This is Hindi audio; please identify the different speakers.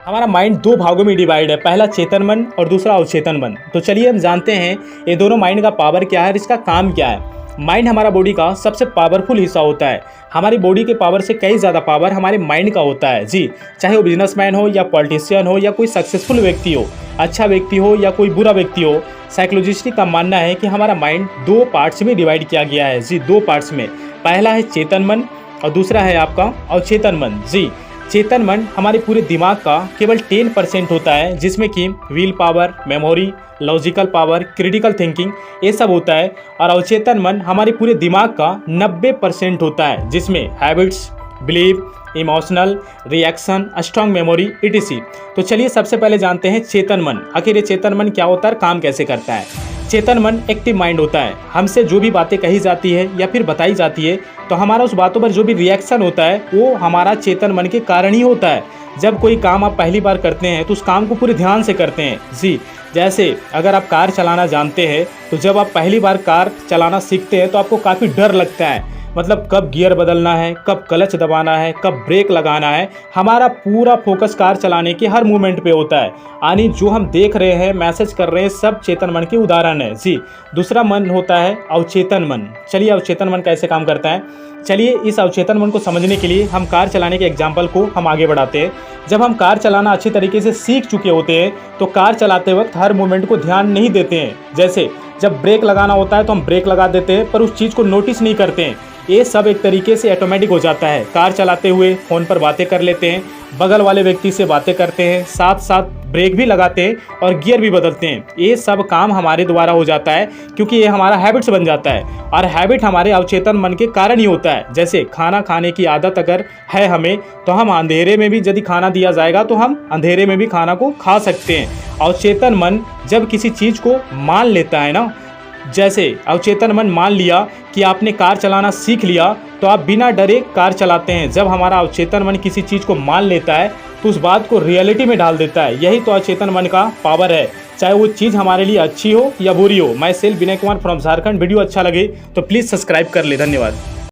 Speaker 1: हमारा माइंड दो भागों में डिवाइड है, पहला चेतन मन और दूसरा अवचेतन मन। तो चलिए हम जानते हैं ये दोनों माइंड का पावर क्या है और इसका काम क्या है। माइंड हमारा बॉडी का सबसे पावरफुल हिस्सा होता है। हमारी बॉडी के पावर से कई ज़्यादा पावर हमारे माइंड का होता है जी। चाहे वो बिजनेसमैन हो या पॉलिटिशियन हो या कोई सक्सेसफुल व्यक्ति हो, अच्छा व्यक्ति हो या कोई बुरा व्यक्ति हो, साइकोलॉजिस्ट का मानना है कि हमारा माइंड दो पार्ट्स में डिवाइड किया गया है जी, दो पार्ट्स में। पहला है चेतन मन और दूसरा है आपका अवचेतन मन जी। चेतन मन हमारे पूरे दिमाग का केवल 10% होता है, जिसमें कि will power, memory, logical power, critical thinking ये सब होता है। और अवचेतन मन हमारे पूरे दिमाग का 90% होता है, जिसमें habits, believe, emotional reaction, strong memory etc। तो चलिए सबसे पहले जानते हैं चेतन मन। आखिर ये चेतन मन क्या होता है, काम कैसे करता है। चेतन मन एक्टिव माइंड होता है। हमसे जो भी बातें कही जाती है या फिर बताई जाती है तो हमारा उस बातों पर जो भी रिएक्शन होता है वो हमारा चेतन मन के कारण ही होता है। जब कोई काम आप पहली बार करते हैं तो उस काम को पूरे ध्यान से करते हैं जी। जैसे अगर आप कार चलाना जानते हैं तो जब आप पहली बार कार चलाना सीखते हैं तो आपको काफ़ी डर लगता है, मतलब कब गियर बदलना है, कब क्लच दबाना है, कब ब्रेक लगाना है। हमारा पूरा फोकस कार चलाने के हर मूवमेंट पे होता है। यानी जो हम देख रहे हैं, मैसेज कर रहे हैं, सब चेतन मन के उदाहरण है जी। दूसरा मन होता है अवचेतन मन। चलिए अवचेतन मन कैसे काम करता है, चलिए इस अवचेतन मन को समझने के लिए हम कार चलाने के एग्जाम्पल को हम आगे बढ़ाते हैं। जब हम कार चलाना अच्छी तरीके से सीख चुके होते हैं तो कार चलाते वक्त हर मोमेंट को ध्यान नहीं देते हैं। जैसे जब ब्रेक लगाना होता है तो हम ब्रेक लगा देते हैं पर उस चीज़ को नोटिस नहीं करते हैं। ये सब एक तरीके से ऑटोमेटिक हो जाता है। कार चलाते हुए फ़ोन पर बातें कर लेते हैं, बगल वाले व्यक्ति से बातें करते हैं, साथ साथ ब्रेक भी लगाते हैं और गियर भी बदलते हैं। ये सब काम हमारे द्वारा हो जाता है क्योंकि ये हमारा हैबिट्स बन जाता है और हैबिट हमारे अवचेतन मन के कारण ही होता है। जैसे खाना खाने की आदत अगर है हमें तो हम अंधेरे में भी यदि खाना दिया जाएगा तो हम अंधेरे में भी खाना को खा सकते हैं। अवचेतन मन जब किसी चीज़ को मान लेता है ना, जैसे अवचेतन मन मान लिया कि आपने कार चलाना सीख लिया तो आप बिना डरे कार चलाते हैं। जब हमारा अवचेतन मन किसी चीज़ को मान लेता है तो उस बात को रियलिटी में डाल देता है। यही तो अवचेतन मन का पावर है, चाहे वो चीज़ हमारे लिए अच्छी हो या बुरी हो। मैं self Vinay Kumar from Jharkhand. Video अच्छा लगे तो प्लीज़ सब्सक्राइब कर ले। धन्यवाद।